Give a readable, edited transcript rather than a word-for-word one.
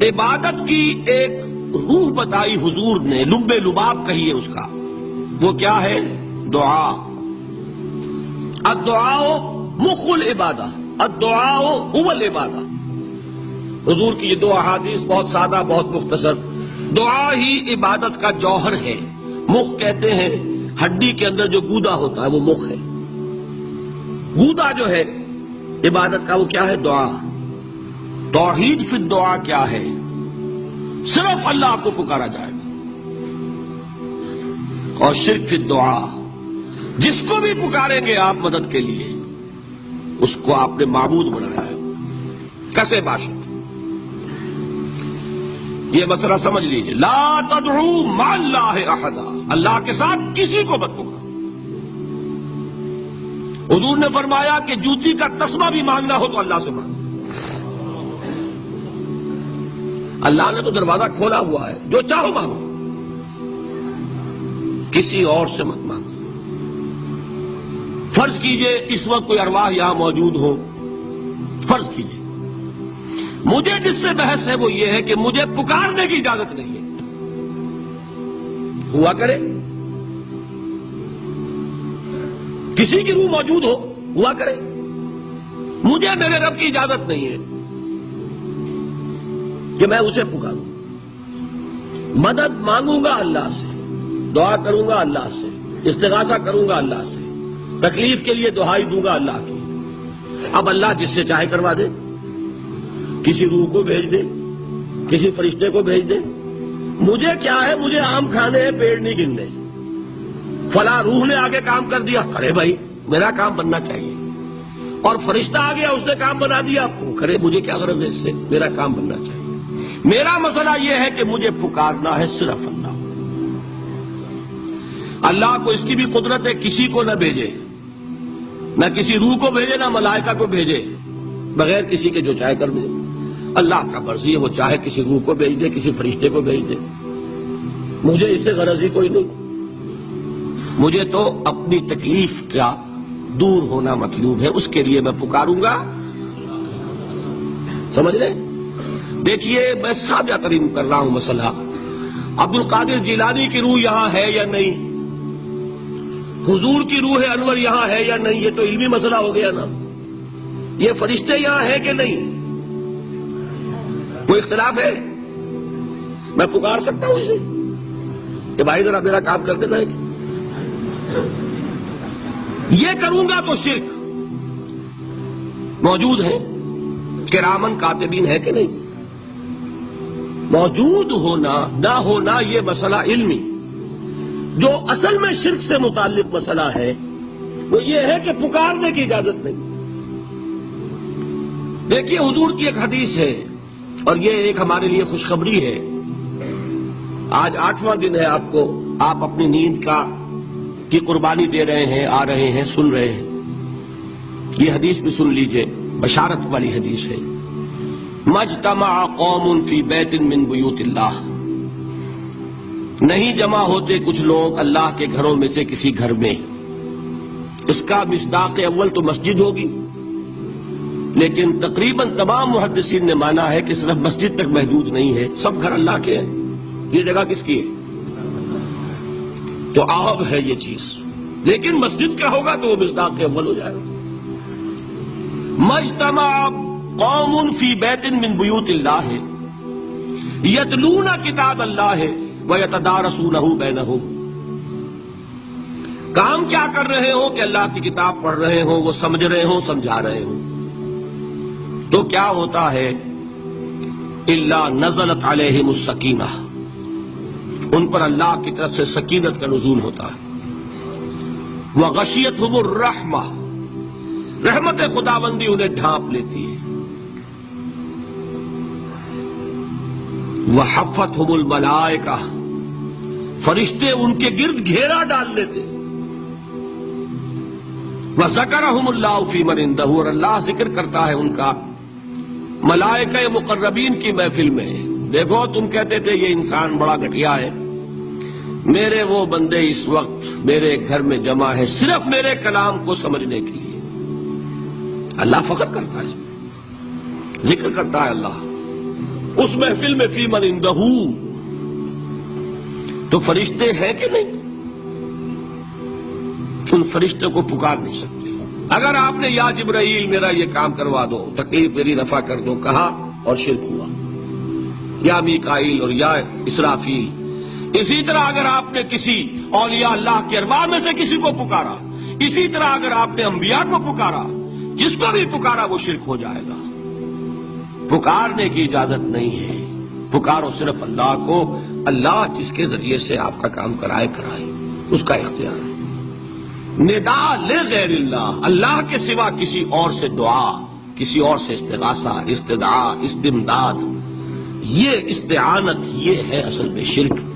عبادت کی ایک روح بتائی حضور نے، لب لباب کہیے اس کا، وہ کیا ہے؟ دعا۔ الدعاء مخ العبادہ، الدعاء هو العبادہ۔ حضور کی یہ دو احادیث بہت سادہ، بہت مختصر۔ دعا ہی عبادت کا جوہر ہے۔ مخ کہتے ہیں ہڈی کے اندر جو گودا ہوتا ہے وہ مخ ہے۔ گودا جو ہے عبادت کا وہ کیا ہے؟ دعا۔ توحید فی الدعا کیا ہے؟ صرف اللہ کو پکارا جائے گا۔ اور شرک فی الدعا، جس کو بھی پکاریں گے آپ مدد کے لیے اس کو آپ نے معبود بنایا ہے، کسے باشد۔ یہ مسئلہ سمجھ لیجئے، لا تدعو مع اللہ احدا، اللہ کے ساتھ کسی کو مت پکارو۔ حضور نے فرمایا کہ جوتی کا تسمہ بھی مانگنا ہو تو اللہ سے مانگو۔ اللہ نے تو دروازہ کھولا ہوا ہے، جو چاہو مانگو، کسی اور سے مت مانگو۔ فرض کیجئے اس وقت کوئی ارواح یہاں موجود ہو، فرض کیجئے مجھے جس سے بحث ہے وہ یہ ہے کہ مجھے پکارنے کی اجازت نہیں ہے، ہوا کرے، کسی کی روح موجود ہو، ہوا کرے، مجھے میرے رب کی اجازت نہیں ہے کہ میں اسے پکاروں۔ مدد مانگوں گا اللہ سے، دعا کروں گا اللہ سے، استغاثہ کروں گا اللہ سے، تکلیف کے لیے دعائی دوں گا اللہ کی۔ اب اللہ جس سے چاہے کروا دے، کسی روح کو بھیج دے، کسی فرشتے کو بھیج دے، مجھے کیا ہے؟ مجھے آم کھانے ہیں، پیڑ نہیں گننے۔ فلاں روح نے آگے کام کر دیا، کرے بھائی، میرا کام بننا چاہیے۔ اور فرشتہ آ گیا، اس نے کام بنا دیا، وہ کرے، مجھے کیا غرض ہے اس سے؟ میرا کام بننا چاہیے۔ میرا مسئلہ یہ ہے کہ مجھے پکارنا ہے صرف اللہ۔ اللہ کو اس کی بھی قدرت ہے کسی کو نہ بھیجے، نہ کسی روح کو بھیجے، نہ ملائکہ کو بھیجے، بغیر کسی کے جو چاہے کر دے۔ اللہ کا مرضی ہے، وہ چاہے کسی روح کو بھیج دے، کسی فرشتے کو بھیج دے، مجھے اس سے غرض ہی کوئی نہیں۔ مجھے تو اپنی تکلیف کا دور ہونا مطلوب ہے، اس کے لیے میں پکاروں گا۔ سمجھ رہے؟ دیکھیے میں سادہ ترین کر رہا ہوں مسئلہ۔ عبد القادر جیلانی کی روح یہاں ہے یا نہیں؟ حضور کی روح انور یہاں ہے یا نہیں؟ یہ تو علمی مسئلہ ہو گیا نا۔ یہ فرشتے یہاں ہے کہ نہیں؟ کوئی اختلاف ہے؟ میں پکار سکتا ہوں اسے کہ بھائی ذرا میرا کام کر دینا ہے؟ یہ کروں گا تو شرک۔ موجود ہے کرامن کاتبین ہے کہ نہیں؟ موجود ہونا نہ ہونا یہ مسئلہ علمی۔ جو اصل میں شرک سے متعلق مسئلہ ہے وہ یہ ہے کہ پکارنے کی اجازت نہیں۔ دیکھیے حضور کی ایک حدیث ہے، اور یہ ایک ہمارے لیے خوشخبری ہے۔ آج 8واں دن ہے، آپ اپنی نیند کی قربانی دے رہے ہیں، آ رہے ہیں، سن رہے ہیں۔ یہ حدیث بھی سن لیجئے، بشارت والی حدیث ہے۔ مجتمع قوم فی بیت من بیوت اللہ، نہیں جمع ہوتے کچھ لوگ اللہ کے گھروں میں سے کسی گھر میں۔ اس کا مصداق اول تو مسجد ہوگی، لیکن تقریباً تمام محدثین نے مانا ہے کہ صرف مسجد تک محدود نہیں ہے، سب گھر اللہ کے ہیں۔ یہ جگہ کس کی ہے؟ تو عام ہے یہ چیز، لیکن مسجد کا ہوگا تو وہ مصداق اول ہو جائے گا۔ مجتمع قوم فی بیت من بیوت اللہ یتلون کتاب اللہ وَيَتَدَارَسُونَهُ بَيْنَهُمْ۔ کام کیا کر رہے ہوں کہ اللہ کی کتاب پڑھ رہے ہوں، وہ سمجھ رہے ہوں، سمجھا رہے ہوں، تو کیا ہوتا ہے؟ إِلَّا نَزَلَتْ عَلَيْهِمُ السَّكِينَةُ، ان پر اللہ کی طرف سے سکینت کا نزول ہوتا ہے۔ وَغَشِيَتْهُمُ الرَّحْمَةُ، رحمت خداوندی انہیں ڈھانپ لیتی ہے۔ وَحَفَّتْهُمُ الْمَلَائِكَةُ، فرشتے ان کے گرد گھیرا ڈال لیتے۔ وَذَكَرَهُمُ اللَّهُ فِي مَنْ عِندَهُ، اور اللہ ذکر کرتا ہے ان کا ملائکہ مقربین کی محفل میں۔ دیکھو تم کہتے تھے یہ انسان بڑا گھٹیا ہے، میرے وہ بندے اس وقت میرے گھر میں جمع ہے صرف میرے کلام کو سمجھنے کے لیے۔ اللہ فخر کرتا ہے، ذکر کرتا ہے اللہ۔ اس محفل میں فی من عنده تو فرشتے ہیں کہ نہیں؟ ان فرشتوں کو پکار نہیں سکتے۔ اگر آپ نے یا جبرائیل میرا یہ کام کروا دو، تکلیف میری رفع کر دو کہا اور شرک ہوا، یا میکائیل اور یا اسرافیل۔ اسی طرح اگر آپ نے کسی اولیاء اللہ کے ارواح میں سے کسی کو پکارا، اسی طرح اگر آپ نے انبیاء کو پکارا، جس کو بھی پکارا وہ شرک ہو جائے گا۔ پکارنے کی اجازت نہیں ہے، پکارو صرف اللہ کو، اللہ جس کے ذریعے سے آپ کا کام کرائے اس کا اختیار ہے۔ ندا لغیر اللہ، اللہ کے سوا کسی اور سے دعا، کسی اور سے استغاثہ، استدعاء، استمداد، یہ استعانت، یہ ہے اصل میں شرک۔